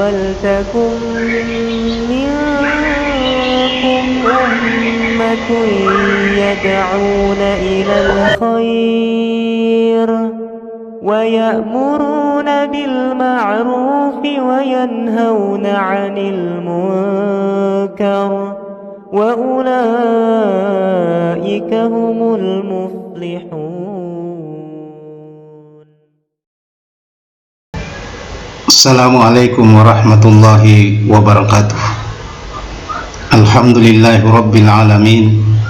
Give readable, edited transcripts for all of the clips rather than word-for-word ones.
وَلْتَكُنْ مِنْكُمْ أُمَّةٌ يَدْعُونَ إِلَى الْخَيْرِ وَيَأْمُرُونَ بِالْمَعْرُوفِ وَيَنْهَوْنَ عَنِ الْمُنْكَرِ وَأُولَئِكَ هُمُ الْمُفْلِحُونَ. Assalamualaikum warahmatullahi wabarakatuh. Alhamdulillahi rabbil alamin.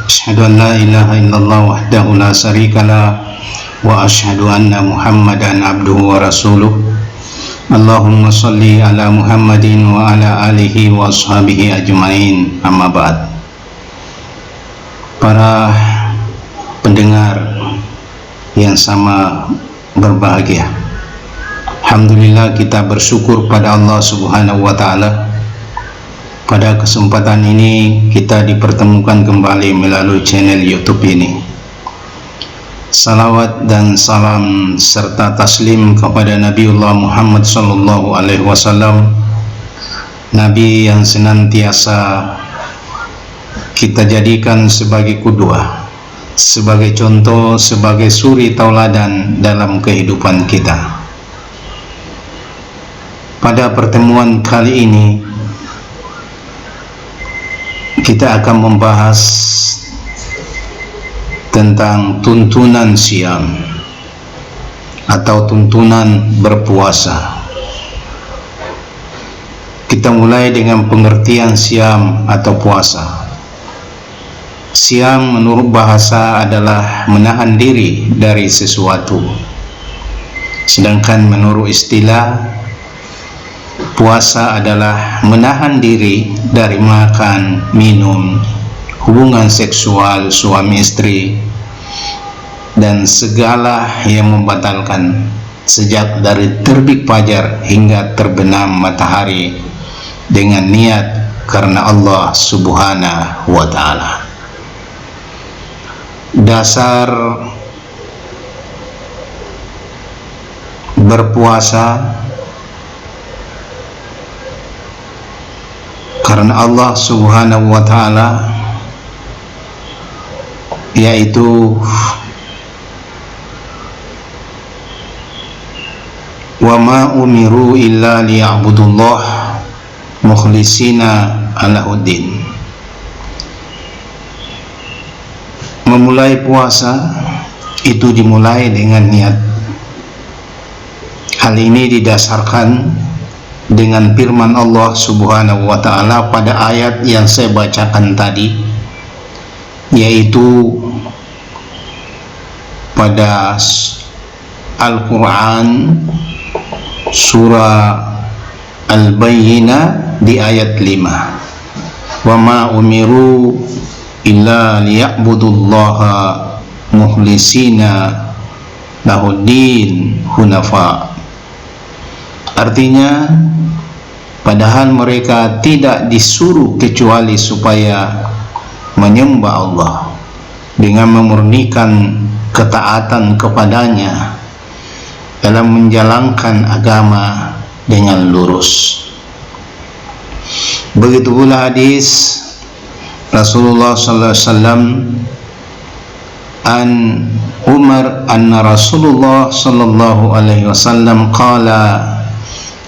Asyhadu an la ilaha illallah wahdahu la syarikalah wa asyhadu anna Muhammadan abduhu wa rasuluh. Allahumma shalli ala Muhammadin wa ala alihi wa ashabihi ajmain. Amma ba'd. Para pendengar yang sama berbahagia, alhamdulillah kita bersyukur pada Allah Subhanahu wa taala. Pada kesempatan ini kita dipertemukan kembali melalui channel YouTube ini. Salawat dan salam serta taslim kepada Nabiullah Muhammad sallallahu alaihi wasallam, Nabi yang senantiasa kita jadikan sebagai qudwah, sebagai contoh, sebagai suri tauladan dalam kehidupan kita. Pada pertemuan kali ini kita akan membahas tentang tuntunan siam atau tuntunan berpuasa. Kita mulai dengan pengertian siam atau puasa. Siam menurut bahasa adalah menahan diri dari sesuatu, sedangkan menurut istilah puasa adalah menahan diri dari makan, minum, hubungan seksual suami istri, dan segala yang membatalkan sejak dari terbit fajar hingga terbenam matahari dengan niat karena Allah Subhanahu wa ta'ala. Dasar berpuasa karena Allah Subhanahu wa ta'ala, yaitu wa ma umiru illa liya'budullah mukhlisina alahuddin. Memulai puasa itu dimulai dengan niat. Hal ini didasarkan dengan firman Allah Subhanahu wa ta'ala pada ayat yang saya bacakan tadi, yaitu pada Al-Quran surah Al-Bayyinah di ayat 5. Wa ma umiru illa liya'budullaha mukhlisina lahuddin hunafa. Artinya, padahal mereka tidak disuruh kecuali supaya menyembah Allah dengan memurnikan ketaatan kepadanya dalam menjalankan agama dengan lurus. Begitu pula hadis Rasulullah sallallahu alaihi wasallam an Umar anna Rasulullah sallallahu alaihi wasallam qala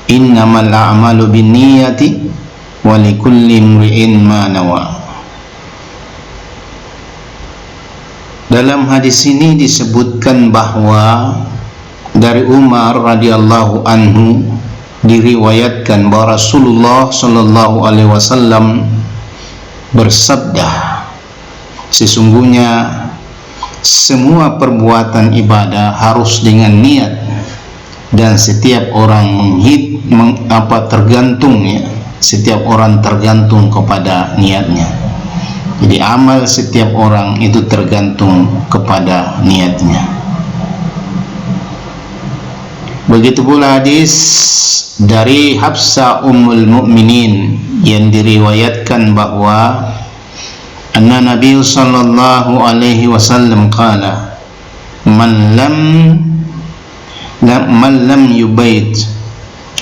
innamal a'malu binniyati wa likulli imri'in ma nawa. Dalam hadis ini disebutkan bahwa dari Umar radhiyallahu anhu diriwayatkan bahwa Rasulullah sallallahu alaihi wasallam bersabda, sesungguhnya semua perbuatan ibadah harus dengan niat, dan setiap orang setiap orang tergantung kepada niatnya. Jadi amal setiap orang itu tergantung kepada niatnya. Begitu pula hadis dari Hafsah Ummul Mukminin yang diriwayatkan bahwa anna Nabi sallallahu alaihi wasallam qala man lam yubait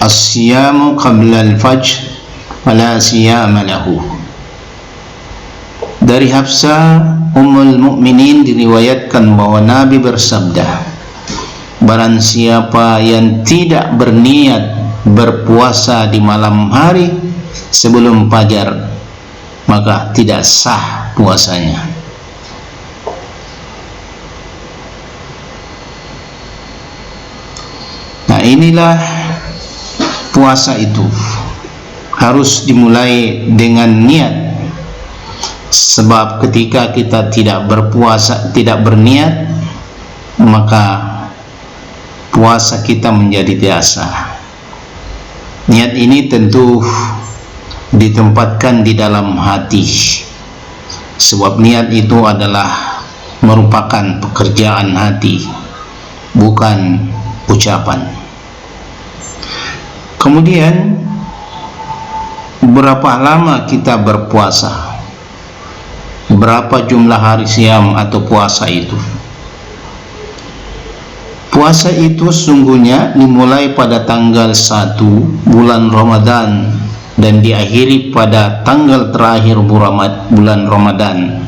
as-siyamu qabla al-fajr fala siyama lahu. Dari Hafsah Ummul Mukminin diriwayatkan bahwa Nabi bersabda, barang siapa yang tidak berniat berpuasa di malam hari sebelum fajar, maka tidak sah puasanya. Nah, inilah puasa itu harus dimulai dengan niat. Sebab ketika kita tidak berpuasa, tidak berniat, maka puasa kita menjadi tidak sah. Niat ini tentu ditempatkan di dalam hati, sebab niat itu adalah merupakan pekerjaan hati, bukan ucapan. Kemudian, berapa lama kita berpuasa? Berapa jumlah hari siam atau puasa itu? Puasa itu sungguhnya dimulai pada tanggal 1 bulan Ramadan dan diakhiri pada tanggal terakhir bulan Ramadan.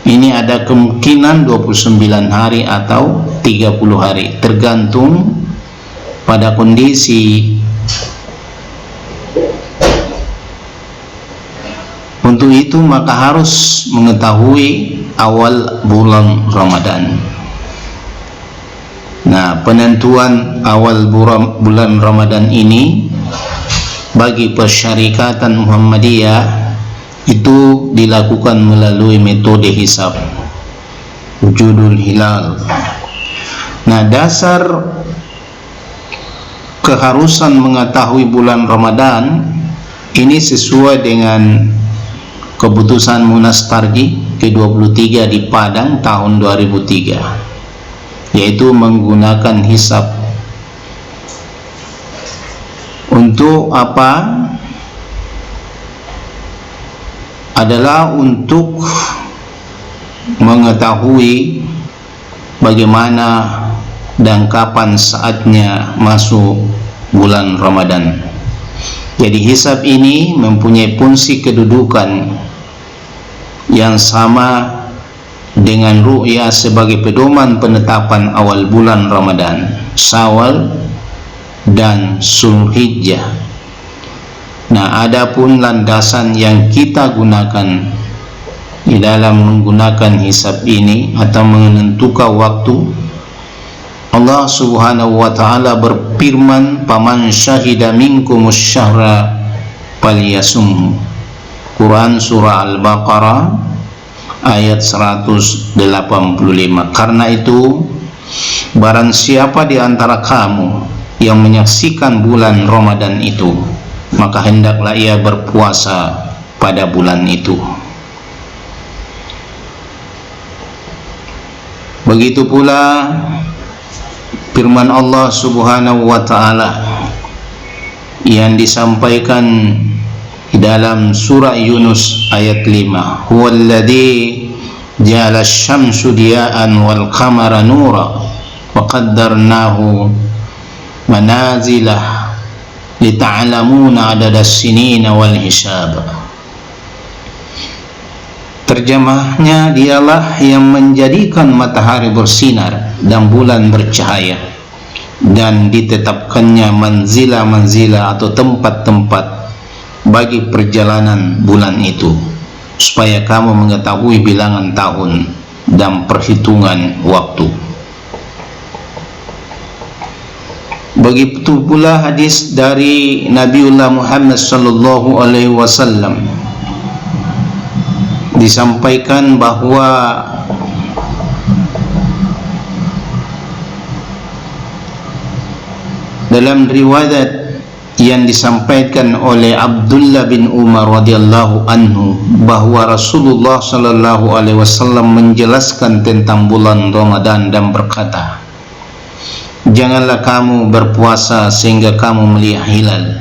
Ini ada kemungkinan 29 hari atau 30 hari, tergantung pada kondisi. Untuk itu maka harus mengetahui awal bulan Ramadan. Nah, penentuan awal bulan Ramadan ini bagi Persyarikatan Muhammadiyah itu dilakukan melalui metode hisab wujudul hilal. Nah, dasar keharusan mengetahui bulan Ramadan ini sesuai dengan keputusan Munas Tarji ke-23 di Padang tahun 2003, yaitu menggunakan hisab. Untuk apa? Adalah untuk mengetahui bagaimana dan kapan saatnya masuk bulan Ramadan. Jadi hisab ini mempunyai fungsi kedudukan yang sama dengan ru'yah sebagai pedoman penetapan awal bulan Ramadan, Syawal dan Zulhijjah. Nah, adapun landasan yang kita gunakan di dalam menggunakan hisab ini atau menentukan waktu, Allah Subhanahu wa taala berfirman, "Faman syahida minkumus syahra falyasum." Quran surah Al-Baqarah ayat 185. Karena itu, barang siapa di antara kamu yang menyaksikan bulan Ramadan itu, maka hendaklah ia berpuasa pada bulan itu. Begitu pula firman Allah Subhanahu wa taala yang disampaikan di dalam surah Yunus ayat 5, "Huwallazi ja'ala asy-syamsu diya'an wal qamara nura wa qaddarnahu manazilah lita'lamuna 'adadas sinina wal hisab." Terjemahnya, dialah yang menjadikan matahari bersinar dan bulan bercahaya, dan ditetapkannya manzilah-manzilah atau tempat-tempat bagi perjalanan bulan itu, supaya kamu mengetahui bilangan tahun dan perhitungan waktu. Begitu pula hadis dari Nabiullah Muhammad sallallahu alaihi wasallam disampaikan bahwa dalam riwayat yang disampaikan oleh Abdullah bin Umar radhiyallahu anhu bahwa Rasulullah sallallahu alaihi wasallam menjelaskan tentang bulan Ramadan dan berkata, "Janganlah kamu berpuasa sehingga kamu melihat hilal,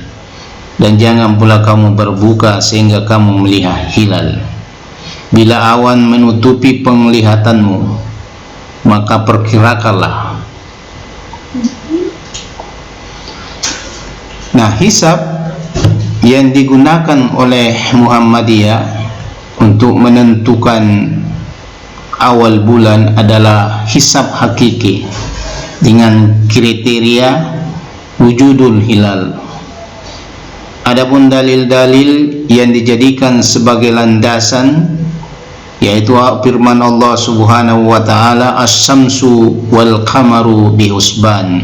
dan jangan pula kamu berbuka sehingga kamu melihat hilal. Bila awan menutupi penglihatanmu, maka perkirakanlah Nah, hisab yang digunakan oleh Muhammadiyah untuk menentukan awal bulan adalah hisab hakiki dengan kriteria wujudul hilal. Adapun dalil-dalil yang dijadikan sebagai landasan yaitu firman Allah Subhanahu wa taala, "Asy-syamsu wal qamaru bihusban."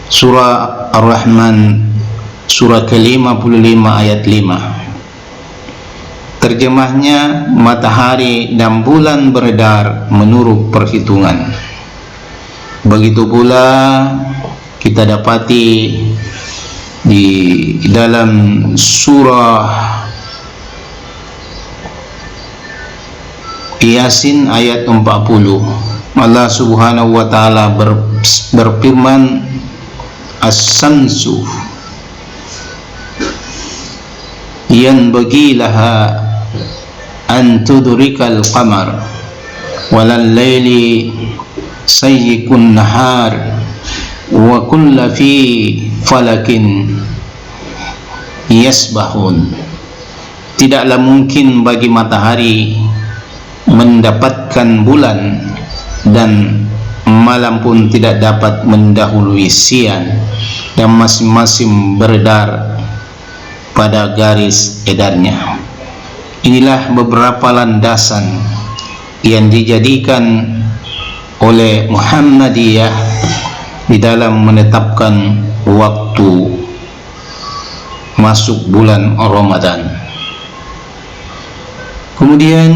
Surah Ar-Rahman surah ke-55 ayat 5. Terjemahnya, matahari dan bulan beredar menurut perhitungan. Begitu pula kita dapati di dalam surah Yasin ayat 40, Allah Subhanahu wa taala berfirman, "As-samsu yanbaghi laha an tudrikal qamar walal laili sayyikun nahar wa kulla fi falakin yasbahun." Tidaklah mungkin bagi matahari mendapatkan bulan, dan malam pun tidak dapat mendahului siang, dan masing-masing beredar pada garis edarnya. Inilah beberapa landasan yang dijadikan oleh Muhammadiyah di dalam menetapkan waktu masuk bulan Ramadan. Kemudian,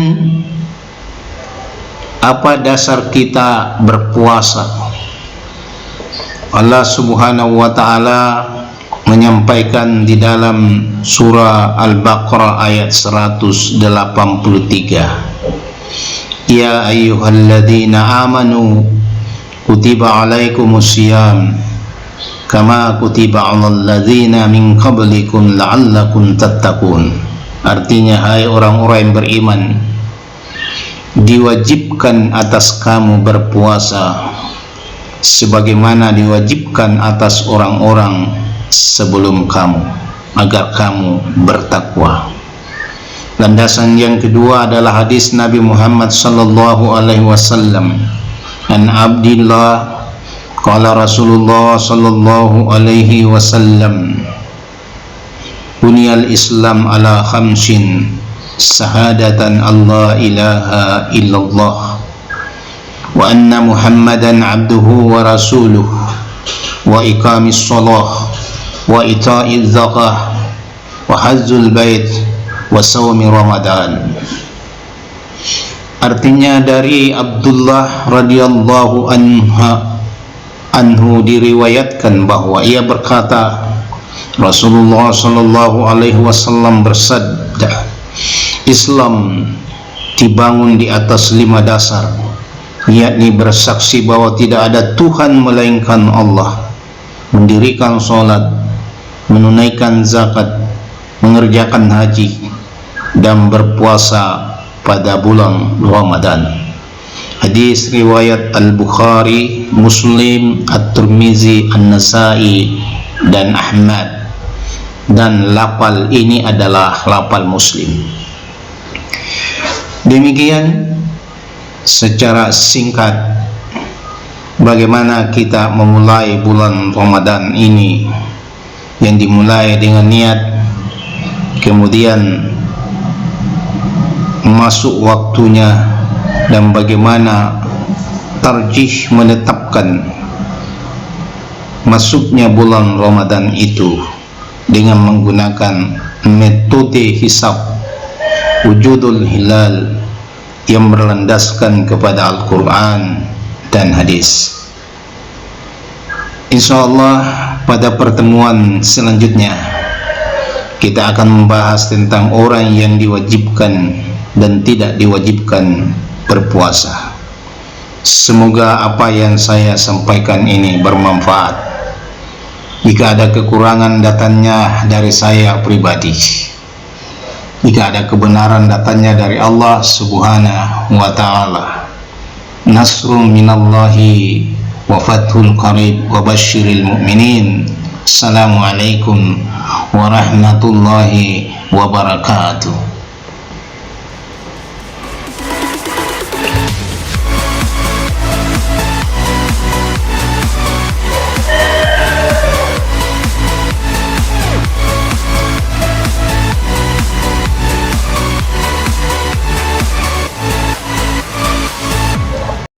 apa dasar kita berpuasa? Allah Subhanahu wa taala menyampaikan di dalam surah Al-Baqarah ayat 183, "Ya ayyuhalladzina amanu kutiba alaikumusiyam kama kutiba 'alal ladzina min qablikum la'allakum tattaqun." Artinya, hai orang-orang yang beriman, diwajibkan atas kamu berpuasa sebagaimana diwajibkan atas orang-orang sebelum kamu, agar kamu bertakwa. Landasan yang kedua adalah hadis Nabi Muhammad sallallahu alaihi wasallam, an Abdillah qala Rasulullah sallallahu alaihi wasallam, "Bunyal Islam ala khamsin, syahadatan Allah ilaha illallah wa anna Muhammadan abduhu wa rasuluh wa iqamis shalah wa ita'iz zakah wa hajjul bait wa sawmi Ramadan." Artinya, dari Abdullah radhiyallahu anhu diriwayatkan bahwa ia berkata, Rasulullah sallallahu alaihi wasallam bersabda, "Islam dibangun di atas 5 dasar, yakni bersaksi bahwa tidak ada Tuhan melainkan Allah, mendirikan sholat, menunaikan zakat, mengerjakan haji, dan berpuasa pada bulan Ramadan." Hadis riwayat Al-Bukhari, Muslim, At-Tirmizi, An-Nasai, dan Ahmad, dan lafal ini adalah lafal Muslim. Demikian secara singkat bagaimana kita memulai bulan Ramadan ini, yang dimulai dengan niat, kemudian masuk waktunya, dan bagaimana tarjih menetapkan masuknya bulan Ramadan itu dengan menggunakan metode hisab wujudul hilal yang berlandaskan kepada Al-Quran dan hadis. InsyaAllah pada pertemuan selanjutnya kita akan membahas tentang orang yang diwajibkan dan tidak diwajibkan berpuasa. Semoga apa yang saya sampaikan ini bermanfaat. Jika ada kekurangan, datangnya dari saya pribadi. Jika ada kebenaran, datangnya dari Allah Subhanahu wa ta'ala. Nasrun minallahi wa fathul qarib wa basyiril mu'minin. Assalamualaikum warahmatullahi wabarakatuh.